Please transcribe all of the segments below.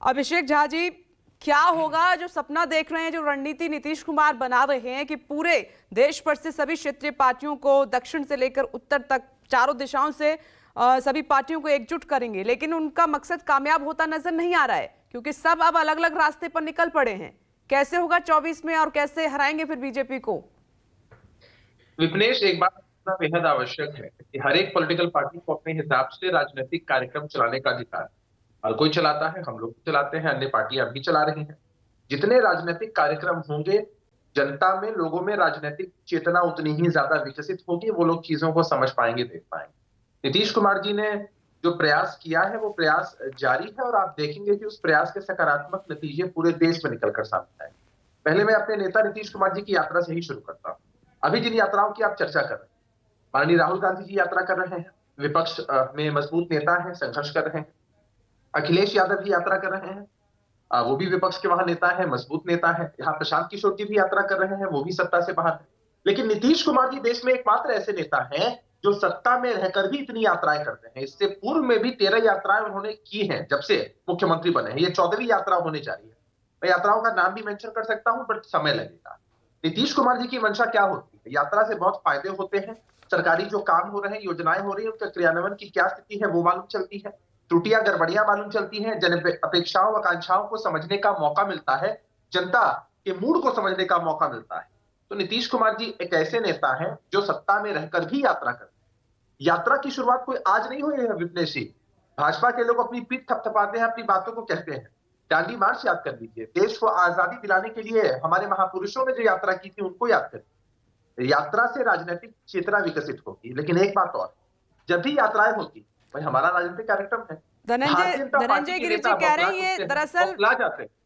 अभिषेक झा जी, क्या होगा जो सपना देख रहे हैं, जो रणनीति नीतीश कुमार बना रहे हैं कि पूरे देश भर से सभी क्षेत्रीय पार्टियों को, दक्षिण से लेकर उत्तर तक चारों दिशाओं से सभी पार्टियों को एकजुट करेंगे, लेकिन उनका मकसद कामयाब होता नजर नहीं आ रहा है क्योंकि सब अब अलग अलग रास्ते पर निकल पड़े हैं। कैसे होगा 24 में और कैसे हराएंगे फिर बीजेपी को? विपनेश, एक बात समझना बेहद आवश्यक है कि हर एक पॉलिटिकल पार्टी को अपने हिसाब से राजनीतिक कार्यक्रम चलाने का अधिकार है। हर कोई चलाता है, हम लोग भी चलाते हैं, अन्य पार्टियां भी चला रही हैं। जितने राजनीतिक कार्यक्रम होंगे, जनता में, लोगों में राजनीतिक चेतना उतनी ही ज्यादा विकसित होगी। वो लोग चीजों को समझ पाएंगे, देख पाएंगे। नीतीश कुमार जी ने जो प्रयास किया है वो प्रयास जारी है और आप देखेंगे कि उस प्रयास के सकारात्मक नतीजे पूरे देश में निकलकर सामने आए। पहले मैं अपने नेता नीतीश कुमार जी की यात्रा से ही शुरू करता हूँ। अभी जिन यात्राओं की आप चर्चा कर रहे हैं, माननीय राहुल गांधी जी यात्रा कर रहे हैं, विपक्ष में मजबूत नेता है, संघर्ष कर रहे हैं। अखिलेश यादव जी यात्रा कर रहे हैं, वो भी विपक्ष के वहां नेता है, मजबूत नेता है। यहाँ प्रशांत किशोर जी भी यात्रा कर रहे हैं, वो भी सत्ता से बाहर है। लेकिन नीतीश कुमार जी देश में एकमात्र ऐसे नेता हैं जो सत्ता में रहकर भी इतनी यात्राएं करते हैं। इससे पूर्व में भी 13 यात्राएं उन्होंने की हैं जब से मुख्यमंत्री बने हैं। ये 14वीं यात्रा होने जा रही है। मैं यात्राओं का नाम भी मेंशन कर सकता हूं, बट समय लगेगा। नीतीश कुमार जी की मंशा क्या होती है? यात्रा से बहुत फायदे होते हैं। सरकारी जो काम हो रहे हैं, योजनाएं हो रही है, उनके क्रियान्वयन की क्या स्थिति है वो मालूम चलती है। त्रुटियां, गड़बड़ियां मालूम चलती हैं। जन अपेक्षाओं, आकांक्षाओं को समझने का मौका मिलता है, जनता के मूड को समझने का मौका मिलता है। तो नीतीश कुमार जी एक ऐसे नेता हैं जो सत्ता में रहकर भी यात्रा करते हैं। यात्रा की शुरुआत कोई आज नहीं हुई है विपनेश जी। भाजपा के लोग अपनी पीठ थपथपाते हैं, अपनी बातों को कहते हैं। दांडी मार्च याद कर लीजिए, देश को आजादी दिलाने के लिए हमारे महापुरुषों ने जो यात्रा की थी उनको याद करिए। यात्रा से राजनीतिक चेतना विकसित होगी। लेकिन एक बात और, जब भी यात्राएं होती, भाई हमारा राजनीतिक कार्यक्रम है। धनंजय गिरी जी कह रहे हैं ये दरअसल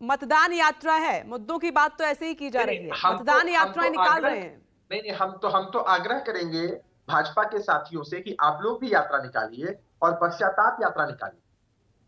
मतदान यात्रा है। मुद्दों की बात तो ऐसे ही की जा रही है, मतदान यात्राएं निकाल रहे हैं। नहीं, हम तो आग्रह करेंगे भाजपा के साथियों से कि आप लोग भी यात्रा निकालिए और पश्चाताप यात्रा निकालिए,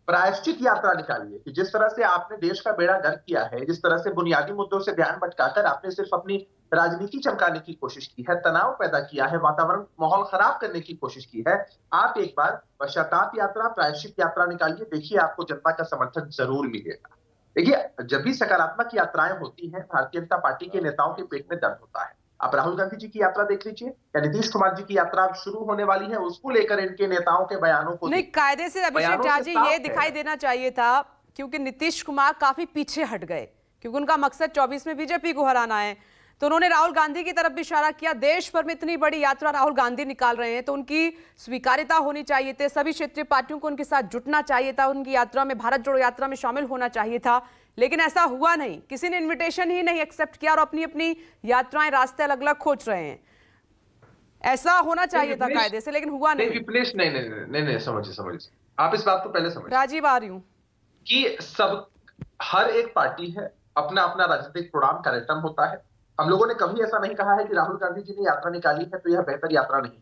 प्रायश्चित यात्रा निकालिए कि जिस तरह से आपने देश का बेड़ा गर्क किया है, जिस तरह से बुनियादी मुद्दों से ध्यान भटकाकर आपने सिर्फ अपनी राजनीति चमकाने की कोशिश की है, तनाव पैदा किया है, वातावरण, माहौल खराब करने की कोशिश की है, आप एक बार पश्चाताप यात्रा, प्रायश्चित यात्रा निकालिए। देखिए, आपको जनता का समर्थन जरूर मिलेगा। देखिए, जब भी सकारात्मक यात्राएं होती हैं, भारतीय जनता पार्टी के नेताओं के पेट में दर्द होता है। आप राहुल गांधी जी की यात्रा देख लीजिए या नीतीश कुमार जी की यात्रा शुरू होने वाली है, उसको लेकर इनके नेताओं के बयानों को नहीं, कायदे से अभिषेक झा जी ये दिखाई देना चाहिए था क्योंकि नीतीश कुमार काफी पीछे हट गए क्योंकि उनका मकसद 24 में बीजेपी को हराना है। तो उन्होंने राहुल गांधी की तरफ भी इशारा किया। देश भर में इतनी बड़ी यात्रा राहुल गांधी निकाल रहे हैं तो उनकी स्वीकार्यता होनी चाहिए थी, सभी क्षेत्रीय पार्टियों को उनके साथ जुटना चाहिए था, उनकी यात्रा में, भारत जोड़ो यात्रा में शामिल होना चाहिए था। लेकिन ऐसा हुआ नहीं, किसी ने इन्विटेशन ही नहीं एक्सेप्ट किया और अपनी अपनी यात्राएं, रास्ते अलग अलग खोज रहे हैं। ऐसा होना चाहिए था कायदे से, लेकिन हुआ नहीं। नहीं, समझिए आप इस बात को पहले समझिए। राजीव आ रही हूं कि हर एक पार्टी है, अपना अपना राजनीतिक प्रोग्राम, कार्यक्रम होता है। हम लोगों ने कभी ऐसा नहीं कहा है कि राहुल गांधी जी ने यात्रा निकाली है तो यह बेहतर यात्रा नहीं।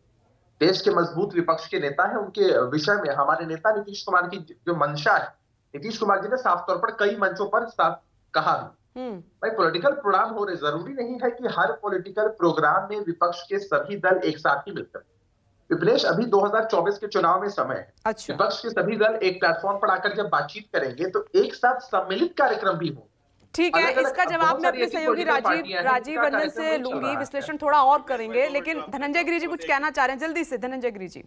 देश के मजबूत विपक्ष के नेता है, उनके विषय में हमारे नेता नीतीश कुमार की जो मंशा है, नीतीश कुमार जी ने साफ तौर पर कई मंचों पर साफ कहा भी। भाई, पॉलिटिकल प्रोग्राम हो रहे, जरूरी नहीं है कि हर पॉलिटिकल प्रोग्राम में विपक्ष के सभी दल एक साथ ही मिलकर। विपनेश, अभी 2024 के चुनाव में समय है। अच्छा। विपक्ष के सभी दल एक प्लेटफॉर्म पर आकर जब बातचीत करेंगे तो एक साथ सम्मिलित कार्यक्रम भी हो। ठीक है, इसका जवाब मैं अपने सहयोगी राजीव रंजन से लूंगी, विश्लेषण थोड़ा और करेंगे। लेकिन धनंजय गिरी जी कुछ कहना चाह रहे हैं, जल्दी से धनंजय गिरी जी।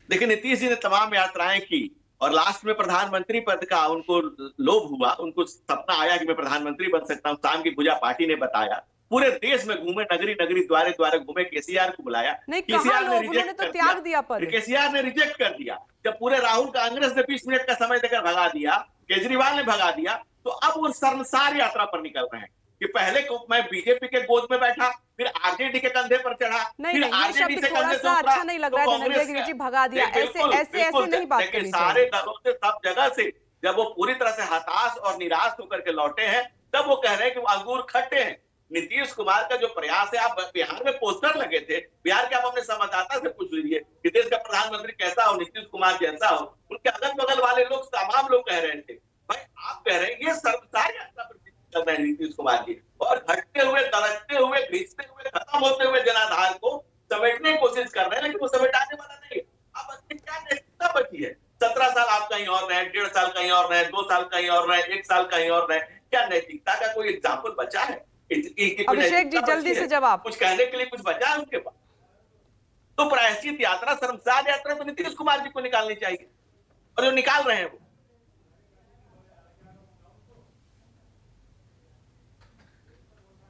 देखिए, नीतीश जी ने तमाम यात्राएं की और लास्ट में प्रधानमंत्री पद का उनको लोभ हुआ, उनको सपना आया कि मैं प्रधानमंत्री बन सकता हूं। शाम की पूजा पार्टी ने बताया, पूरे देश में घूमे, नगरी नगरी, द्वारे द्वारे घूमे, केसीआर को बुलाया, केसीआर ने रिजेक्ट कर दिया, केसीआर ने रिजेक्ट कर दिया। जब पूरे राहुल कांग्रेस ने 20 मिनट का समय देकर भगा दिया, केजरीवाल ने भगा दिया, तो अब वो शर्मसार यात्रा पर निकल रहे हैं कि पहले को मैं बीजेपी के गोद में बैठा, फिर आरजेडी के कंधे पर चढ़ा, फिर आरजेडी से कंधे से उतरा, अच्छा नहीं लग रहा है धनंजय गिरी जी, भगा दिया। ऐसे नहीं बात करनी चाहिए। सारे दलों से, सब जगह से जब वो पूरी तरह से हताश और निराश होकर के लौटे हैं, तब वो कह रहे हैं कि अंगूर खट्टे हैं। नीतीश कुमार का जो प्रयास है, आप बिहार में पोस्टर लगे थे, बिहार के आप अपने संवाददाता से पूछ लीजिए कि देश का प्रधानमंत्री कैसा हो, नीतीश कुमार जैसा हो। उनके अगल बगल वाले लोग, तमाम लोग कह रहे थे। भाई, आप कह रहे हैं ये सर्वसार यात्रा पर चल रहे हैं नीतीश कुमार जी, और घटते हुए, दरकते हुए, घिसते हुए, खत्म होते हुए जनाधार को समेटने की कोशिश कर रहे हैं, लेकिन वो समेटाने वाला नहीं है। अब क्या कितना बची है? 17 साल आप कहीं और रहे, 1.5 साल कहीं और रहे, रहे, 2 साल कहीं और रहे, 1 साल कहीं और रहे। क्या नैतिकता का कोई एग्जाम्पल बचा है? अभिषेक जी जल्दी से जवाब। कुछ कहने के लिए कुछ बचा है उनके पास? तो प्रायश्चित यात्रा, शर्मसार यात्रा तो नीतीश कुमार जी को निकालनी चाहिए, और जो निकाल रहे हैं वो।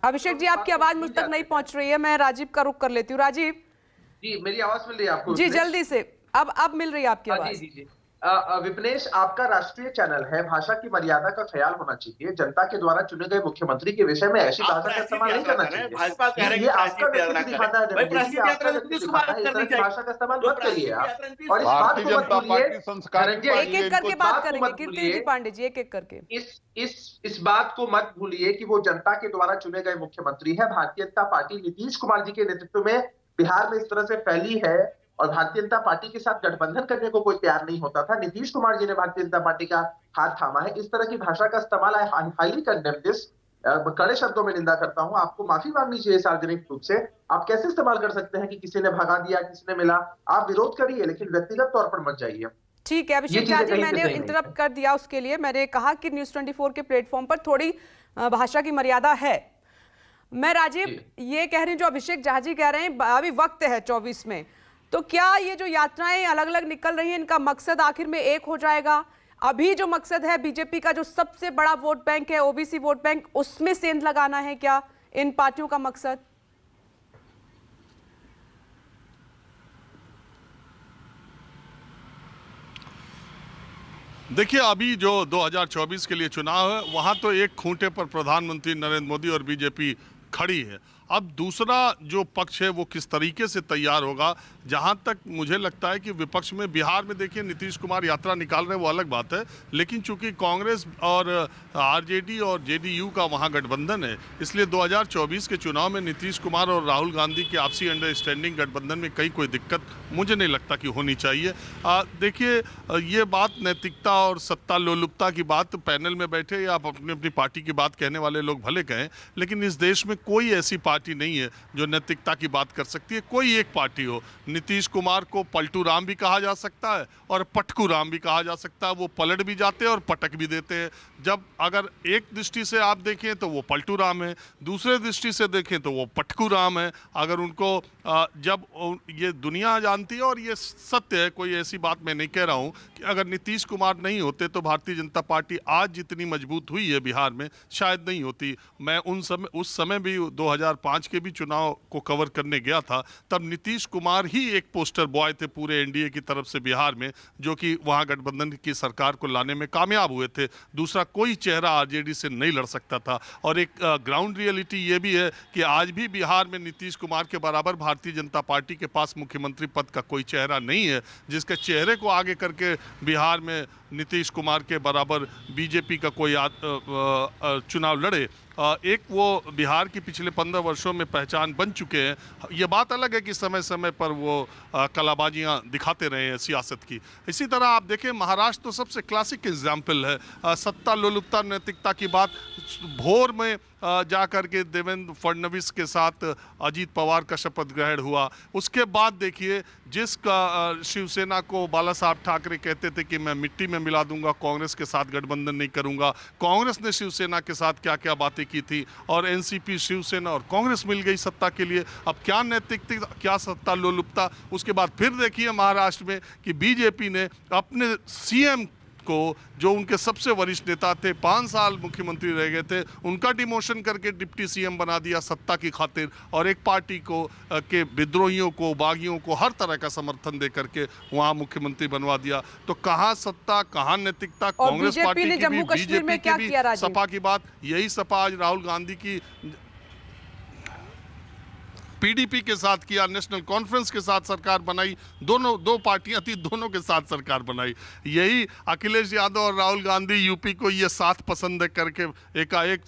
अभिषेक जी आपकी आवाज मुझ तक नहीं पहुंच रही है, मैं राजीव का रुख कर लेती हूँ। राजीव जी, मेरी आवाज मिल रही है आपको? जी जल्दी से, अब मिल रही है आपकी आवाज। जी जी। विपनेश, आपका राष्ट्रीय चैनल है, भाषा की मर्यादा का ख्याल होना चाहिए। जनता के द्वारा चुने गए मुख्यमंत्री के विषय में ऐसी भाषा का इस्तेमाल नहीं करना चाहिए। भाजपा कह रहे ये आपका व्यक्ति दिखाता है, भाषा का इस्तेमाल मत करिए आप। और इस बात को मत भूलिए, एक एक करके बात करेंगे कीर्ति जी पांडे जी, एक एक करके। इस बात को मत भूलिए कि वो जनता के द्वारा चुने गए मुख्यमंत्री है। भारतीय जनता पार्टी नीतीश कुमार जी के नेतृत्व में बिहार में इस तरह से फैली है, और भारतीय जनता पार्टी के साथ गठबंधन करने को कोई तैयार नहीं होता था। नीतीश कुमार जी ने भारतीय जनता पार्टी का हाथ थामा है। इस तरह की भाषा का इस्तेमाल हाईली कंडेम दिस, कड़े शब्दों में निंदा करता हूं। आपको माफी मांगनी चाहिए सार्वजनिक रूप से। आप कैसे इस्तेमाल कर सकते हैं कि किसी ने भगा दिया, किसी ने मिला? आप विरोध करिए, लेकिन व्यक्तिगत तौर पर मत जाइए। ठीक है अभिषेक जी, मैंने इंटरप्ट कर दिया उसके लिए। मैंने कहा कि न्यूज़ 24 के प्लेटफॉर्म पर थोड़ी भाषा की मर्यादा है। मैं राजीव ये कह रही हूँ, जो अभिषेक जहाजी कह रहे हैं, अभी वक्त है 24 में, तो क्या ये जो यात्राएं अलग अलग निकल रही हैं, इनका मकसद आखिर में एक हो जाएगा? अभी जो मकसद है बीजेपी का, जो सबसे बड़ा वोट बैंक है ओबीसी वोट बैंक, उसमें सेंध लगाना है क्या इन पार्टियों का मकसद? देखिए, अभी जो 2024 के लिए चुनाव है, वहां तो एक खूंटे पर प्रधानमंत्री नरेंद्र मोदी और बीजेपी खड़ी है। अब दूसरा जो पक्ष है वो किस तरीके से तैयार होगा, जहां तक मुझे लगता है कि विपक्ष में बिहार में देखिए नीतीश कुमार यात्रा निकाल रहे हैं, वो अलग बात है, लेकिन चूंकि कांग्रेस और आरजेडी और जेडीयू का वहां गठबंधन है, इसलिए 2024 के चुनाव में नीतीश कुमार और राहुल गांधी की आपसी अंडरस्टैंडिंग गठबंधन में कहीं कोई दिक्कत मुझे नहीं लगता कि होनी चाहिए। देखिए, ये बात नैतिकता और सत्ता लोलुपता की बात पैनल में बैठे या आप अपनी अपनी पार्टी की बात कहने वाले लोग भले कहें, लेकिन इस देश में कोई ऐसी पार्टी नहीं है जो नैतिकता की बात कर सकती है। कोई एक पार्टी हो, नीतीश कुमार को पलटू राम भी कहा जा सकता है और पटकू राम भी कहा जा सकता है। वो पलट भी जाते हैं और पटक भी देते हैं। जब अगर एक दृष्टि से आप देखें तो वो पलटू राम है, दूसरे दृष्टि से देखें तो वो पटकू राम है। अगर उनको जब ये दुनिया जानती है, और ये सत्य है, कोई ऐसी बात मैं नहीं कह रहा हूँ, कि अगर नीतीश कुमार नहीं होते तो भारतीय जनता पार्टी आज जितनी मजबूत हुई है बिहार में शायद नहीं होती। मैं उस समय भी 2005 के भी चुनाव को कवर करने गया था, तब नीतीश कुमार ही एक पोस्टर बॉय थे पूरे एनडीए की तरफ से बिहार में, जो कि वहां गठबंधन की सरकार को लाने में कामयाब हुए थे। दूसरा कोई चेहरा आरजेडी से नहीं लड़ सकता था। और एक ग्राउंड रियलिटी ये भी है कि आज भी बिहार में नीतीश कुमार के बराबर भारतीय जनता पार्टी के पास मुख्यमंत्री पद का कोई चेहरा नहीं है, जिसके चेहरे को आगे करके बिहार में नीतीश कुमार के बराबर बीजेपी का कोई चुनाव लड़े। एक वो बिहार की पिछले 15 वर्षों में पहचान बन चुके हैं। ये बात अलग है कि समय समय पर वो कलाबाजियाँ दिखाते रहे हैं सियासत की। इसी तरह आप देखें, महाराष्ट्र तो सबसे क्लासिक एग्जाम्पल है। सत्ता लोलुपता नैतिकता की बात भोर में जा कर के देवेंद्र फडणवीस के साथ अजीत पवार का शपथ ग्रहण हुआ। उसके बाद देखिए, जिसका शिवसेना को बाला साहब ठाकरे कहते थे कि मैं मिट्टी में मिला दूंगा, कांग्रेस के साथ गठबंधन नहीं करूंगा, कांग्रेस ने शिवसेना के साथ क्या क्या बातें की थी, और एनसीपी, शिवसेना और कांग्रेस मिल गई सत्ता के लिए। अब क्या नैतिकता, क्या सत्ता लोलुपता। उसके बाद फिर देखिए महाराष्ट्र में कि बीजेपी ने अपने सीएम को, जो उनके सबसे वरिष्ठ नेता थे, 5 साल मुख्यमंत्री रह गए थे, उनका डिमोशन करके डिप्टी सीएम बना दिया सत्ता की खातिर, और एक पार्टी को के विद्रोहियों को, बागियों को हर तरह का समर्थन दे करके वहां मुख्यमंत्री बनवा दिया। तो कहाँ सत्ता, कहाँ नैतिकता। कांग्रेस पार्टी की भी, बीजेपी की भी, सपा की बात, यही सपा आज राहुल गांधी की पीडीपी के साथ किया, नेशनल कॉन्फ्रेंस के साथ सरकार बनाई, दो पार्टियां थी, दोनों के साथ सरकार बनाई। यही अखिलेश यादव और राहुल गांधी यूपी को ये साथ पसंद करके एकाएक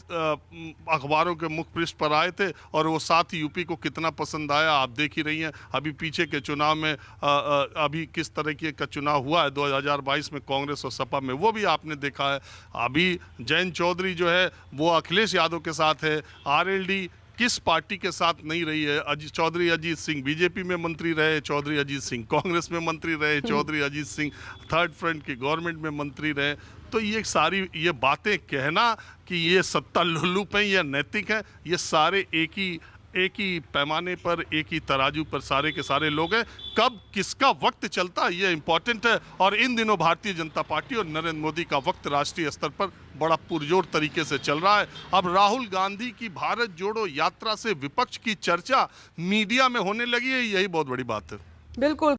अखबारों के मुख पृष्ठ पर आए थे, और वो साथ यूपी को कितना पसंद आया आप देख ही रही हैं। अभी पीछे के चुनाव में अभी किस तरह का चुनाव हुआ है 2022 में कांग्रेस और सपा में, वो भी आपने देखा है। अभी जयंत चौधरी जो है वो अखिलेश यादव के साथ है। आरएलडी किस पार्टी के साथ नहीं रही है। चौधरी अजीत सिंह बीजेपी में मंत्री रहे, चौधरी अजीत सिंह कांग्रेस में मंत्री रहे, चौधरी अजीत सिंह थर्ड फ्रंट की गवर्नमेंट में मंत्री रहे। तो ये सारी ये बातें कहना कि ये सत्ता लुल्लुप हैं या नैतिक हैं, ये सारे एक ही पैमाने पर, एक ही तराजू पर सारे के सारे लोग हैं। कब किसका वक्त चलता है ये इंपॉर्टेंट है, और इन दिनों भारतीय जनता पार्टी और नरेंद्र मोदी का वक्त राष्ट्रीय स्तर पर बड़ा पुरजोर तरीके से चल रहा है। अब राहुल गांधी की भारत जोड़ो यात्रा से विपक्ष की चर्चा मीडिया में होने लगी है, यही बहुत बड़ी बात है। बिल्कुल।